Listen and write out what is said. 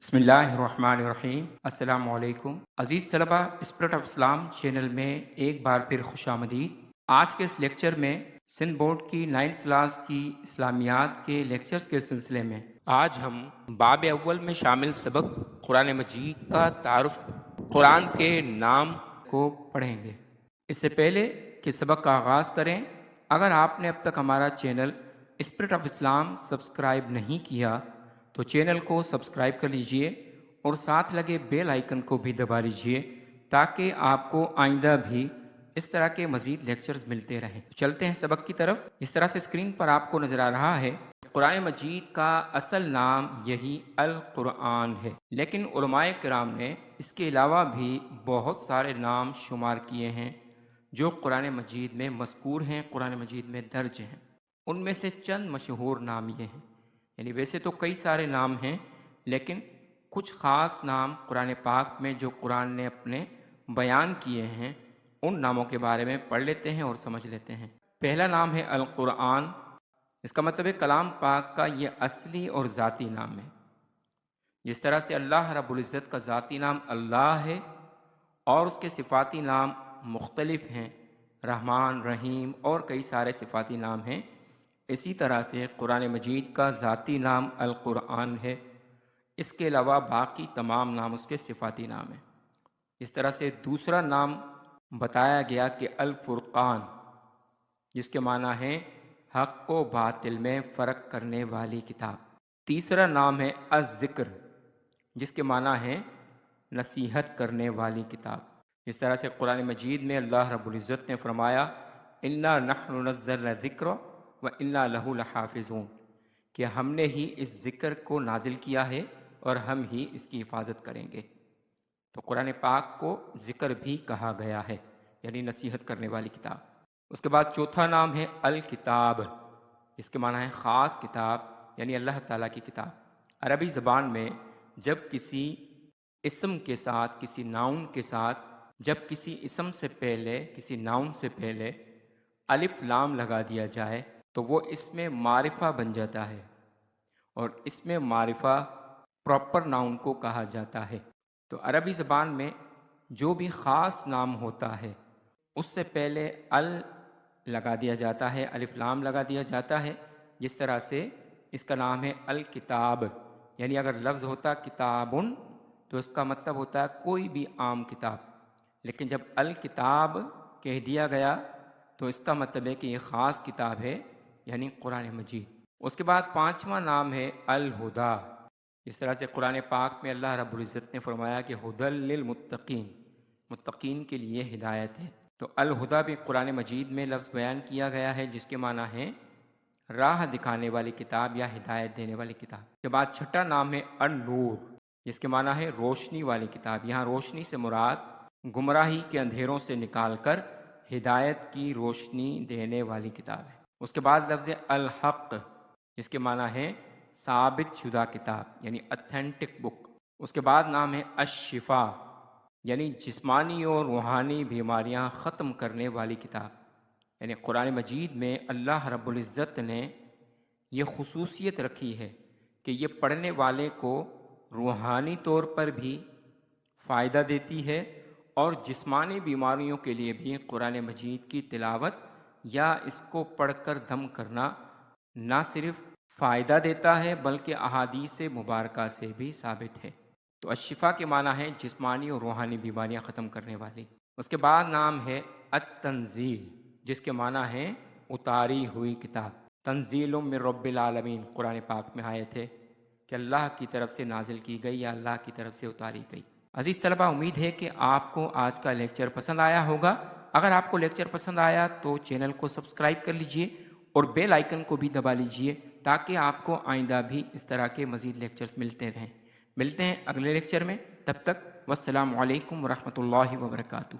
بسم اللہ الرحمن الرحیم۔ السلام علیکم عزیز طلبہ، اسپرٹ آف اسلام چینل میں ایک بار پھر خوش آمدید۔ آج کے اس لیکچر میں سندھ بورڈ کی 9th کلاس کی اسلامیات کے لیکچرز کے سلسلے میں آج ہم باب اول میں شامل سبق قرآن مجید کا تعارف قرآن کے نام کو پڑھیں گے۔ اس سے پہلے کہ سبق کا آغاز کریں، اگر آپ نے اب تک ہمارا channel spirit of Islam subscribe نہیں کیا تو چینل کو سبسکرائب کر لیجئے اور ساتھ لگے بیل آئیکن کو بھی دبا لیجئے تاکہ آپ کو آئندہ بھی اس طرح کے مزید لیکچرز ملتے رہیں۔ چلتے ہیں سبق کی طرف۔ اس طرح سے اسکرین پر آپ کو نظر آ رہا ہے قرآن مجید کا اصل نام یہی القرآن ہے، لیکن علماء کرام نے اس کے علاوہ بھی بہت سارے نام شمار کیے ہیں جو قرآن مجید میں مذکور ہیں، قرآن مجید میں درج ہیں۔ ان میں سے چند مشہور نام یہ ہیں، یعنی ویسے تو کئی سارے نام ہیں لیکن کچھ خاص نام قرآن پاک میں جو قرآن نے اپنے بیان کیے ہیں ان ناموں کے بارے میں پڑھ لیتے ہیں اور سمجھ لیتے ہیں۔ پہلا نام ہے القرآن۔ اس کا مطلب ہے کلام پاک کا یہ اصلی اور ذاتی نام ہے۔ جس طرح سے اللہ رب العزت کا ذاتی نام اللہ ہے اور اس کے صفاتی نام مختلف ہیں، رحمان، رحیم اور کئی سارے صفاتی نام ہیں، اسی طرح سے قرآن مجید کا ذاتی نام القرآن ہے۔ اس کے علاوہ باقی تمام نام اس کے صفاتی نام ہیں۔ اس طرح سے دوسرا نام بتایا گیا کہ الفرقان، جس کے معنی ہے حق و باطل میں فرق کرنے والی کتاب۔ تیسرا نام ہے الذکر، جس کے معنی ہے نصیحت کرنے والی کتاب۔ اس طرح سے قرآن مجید میں اللہ رب العزت نے فرمایا اِنَّا نَحْنُ نَزَّلْنَا الذِّکْرَ وَإِنَّا لَهُ لَحَافِظُونَ، کہ ہم نے ہی اس ذکر کو نازل کیا ہے اور ہم ہی اس کی حفاظت کریں گے۔ تو قرآن پاک کو ذکر بھی کہا گیا ہے، یعنی نصیحت کرنے والی کتاب۔ اس کے بعد چوتھا نام ہے الکتاب، جس کے معنی ہے خاص کتاب، یعنی اللہ تعالیٰ کی کتاب۔ عربی زبان میں جب کسی اسم کے ساتھ، کسی ناؤن کے ساتھ، جب کسی اسم سے پہلے، کسی ناؤن سے پہلے الف لام لگا دیا جائے تو وہ اسم معرفہ بن جاتا ہے، اور اسم معرفہ پراپر ناؤن کو کہا جاتا ہے۔ تو عربی زبان میں جو بھی خاص نام ہوتا ہے اس سے پہلے ال لگا دیا جاتا ہے، الف لام لگا دیا جاتا ہے۔ جس طرح سے اس کا نام ہے الکتاب، یعنی اگر لفظ ہوتا کتابن تو اس کا مطلب ہوتا ہے کوئی بھی عام کتاب، لیکن جب الکتاب کہہ دیا گیا تو اس کا مطلب ہے کہ یہ خاص کتاب ہے، یعنی قرآن مجید۔ اس کے بعد پانچواں نام ہے الہدا۔ اس طرح سے قرآن پاک میں اللہ رب العزت نے فرمایا کہ ہدی للمتقین، متقین کے لیے ہدایت ہے۔ تو الہدا بھی قرآن مجید میں لفظ بیان کیا گیا ہے جس کے معنی ہے راہ دکھانے والی کتاب یا ہدایت دینے والی کتاب۔ اس کے بعد چھٹا نام ہے النور، جس کے معنی ہے روشنی والی کتاب۔ یہاں روشنی سے مراد گمراہی کے اندھیروں سے نکال کر ہدایت کی روشنی دینے والی کتاب ہے۔ اس کے بعد لفظ الحق، جس کے معنی ہے ثابت شدہ کتاب، یعنی اتھینٹک بک۔ اس کے بعد نام ہے الشفا، یعنی جسمانی اور روحانی بیماریاں ختم کرنے والی کتاب۔ یعنی قرآن مجید میں اللہ رب العزت نے یہ خصوصیت رکھی ہے کہ یہ پڑھنے والے کو روحانی طور پر بھی فائدہ دیتی ہے اور جسمانی بیماریوں کے لیے بھی قرآن مجید کی تلاوت یا اس کو پڑھ کر دم کرنا نہ صرف فائدہ دیتا ہے بلکہ احادیث مبارکہ سے بھی ثابت ہے۔ تو الشفا کے معنی ہے جسمانی اور روحانی بیماریاں ختم کرنے والی۔ اس کے بعد نام ہے التنزیل، جس کے معنی ہے اتاری ہوئی کتاب۔ تنزیل من رب العالمین قرآن پاک میں آیت ہے کہ اللہ کی طرف سے نازل کی گئی یا اللہ کی طرف سے اتاری گئی۔ عزیز طلبہ، امید ہے کہ آپ کو آج کا لیکچر پسند آیا ہوگا۔ اگر آپ کو لیکچر پسند آیا تو چینل کو سبسکرائب کر لیجئے اور بیل آئیکن کو بھی دبا لیجئے تاکہ آپ کو آئندہ بھی اس طرح کے مزید لیکچرز ملتے رہیں۔ ملتے ہیں اگلے لیکچر میں، تب تک والسلام علیکم ورحمۃ اللہ وبرکاتہ۔